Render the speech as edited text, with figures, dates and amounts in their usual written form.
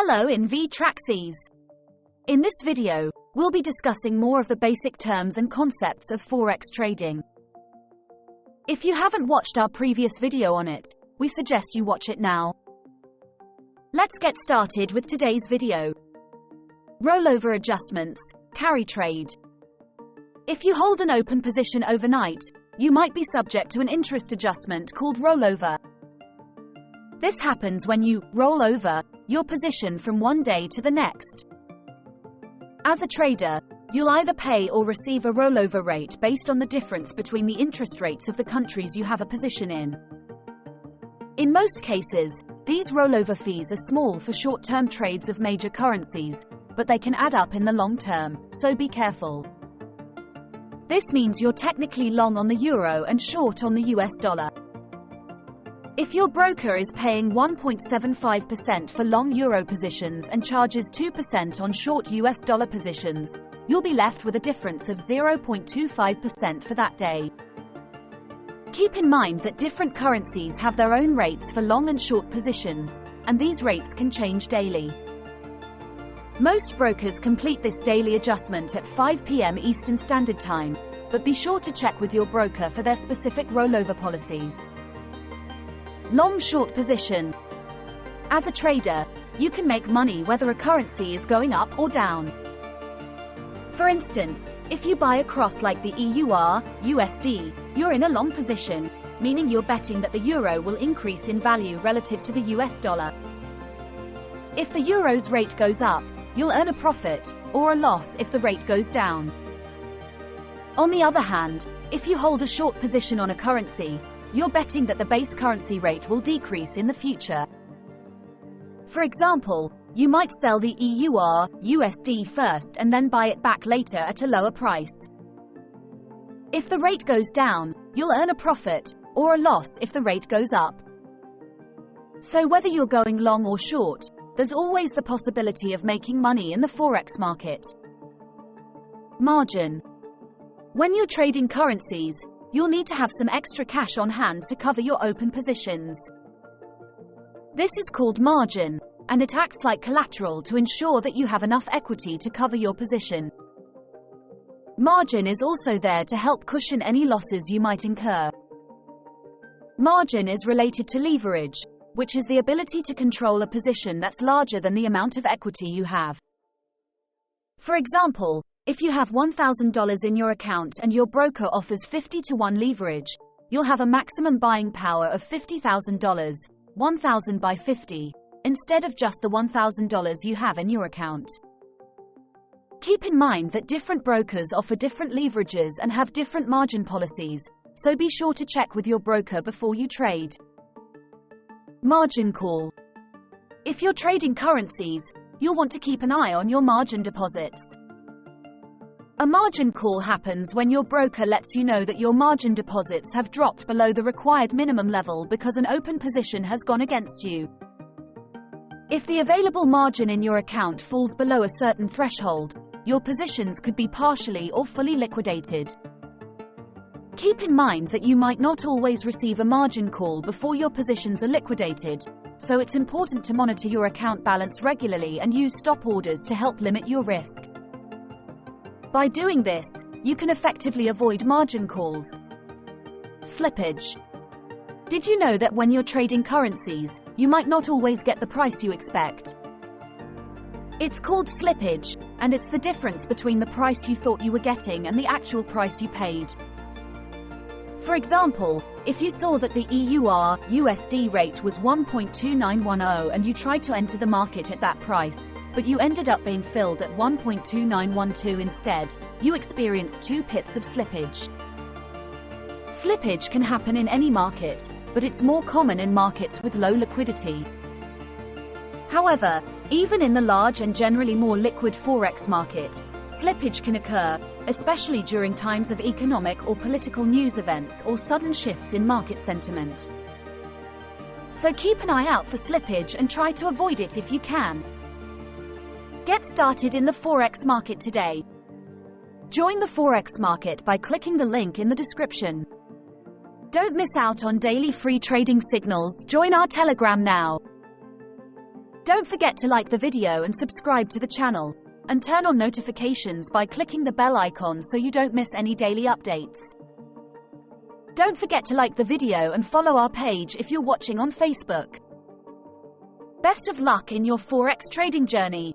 Hello InvTraXes. In this video, we'll be discussing more of the basic terms and concepts of Forex trading. If you haven't watched our previous video on it, we suggest you watch it now. Let's get started with today's video. Rollover adjustments, carry trade. If you hold an open position overnight, you might be subject to an interest adjustment called rollover. This happens when you roll over your position from one day to the next. As a trader, you'll either pay or receive a rollover rate based on the difference between the interest rates of the countries you have a position in. In most cases, these rollover fees are small for short-term trades of major currencies, but they can add up in the long term, so be careful. This means you're technically long on the euro and short on the US dollar. If your broker is paying 1.75% for long euro positions and charges 2% on short US dollar positions, you'll be left with a difference of 0.25% for that day. Keep in mind that different currencies have their own rates for long and short positions, and these rates can change daily. Most brokers complete this daily adjustment at 5 p.m. Eastern Standard Time, but be sure to check with your broker for their specific rollover policies. Long-short position. As a trader, you can make money whether a currency is going up or down. For instance, if you buy a cross like the EUR, USD, you're in a long position, meaning you're betting that the euro will increase in value relative to the US dollar. If the euro's rate goes up, you'll earn a profit, or a loss if the rate goes down. On the other hand, if you hold a short position on a currency, you're betting that the base currency rate will decrease in the future. For example, you might sell the EUR, USD first and then buy it back later at a lower price. If the rate goes down, you'll earn a profit, or a loss if the rate goes up. So whether you're going long or short, there's always the possibility of making money in the Forex market. Margin. When you're trading currencies, you'll need to have some extra cash on hand to cover your open positions. This is called margin, and it acts like collateral to ensure that you have enough equity to cover your position. Margin is also there to help cushion any losses you might incur. Margin is related to leverage, which is the ability to control a position that's larger than the amount of equity you have. For example, if you have $1,000 in your account and your broker offers 50-to-1 leverage, you'll have a maximum buying power of $50,000, 1,000 by 50, instead of just the $1,000 you have in your account. Keep in mind that different brokers offer different leverages and have different margin policies, so be sure to check with your broker before you trade. Margin call. If you're trading currencies, you'll want to keep an eye on your margin deposits. A margin call happens when your broker lets you know that your margin deposits have dropped below the required minimum level because an open position has gone against you. If the available margin in your account falls below a certain threshold, your positions could be partially or fully liquidated. Keep in mind that you might not always receive a margin call before your positions are liquidated, so it's important to monitor your account balance regularly and use stop orders to help limit your risk. By doing this, you can effectively avoid margin calls. Slippage. Did you know that when you're trading currencies, you might not always get the price you expect? It's called slippage, and it's the difference between the price you thought you were getting and the actual price you paid. For example, if you saw that the EUR, USD rate was 1.2910 and you tried to enter the market at that price, but you ended up being filled at 1.2912 instead, you experienced 2 pips of slippage. Slippage can happen in any market, but it's more common in markets with low liquidity. However, even in the large and generally more liquid Forex market, slippage can occur, especially during times of economic or political news events or sudden shifts in market sentiment. So keep an eye out for slippage and try to avoid it if you can. Get started in the Forex market today. Join the Forex market by clicking the link in the description. Don't miss out on daily free trading signals. Join our Telegram now. Don't forget to like the video and subscribe to the channel, and turn on notifications by clicking the bell icon so you don't miss any daily updates. Don't forget to like the video and follow our page if you're watching on Facebook. Best of luck in your Forex trading journey.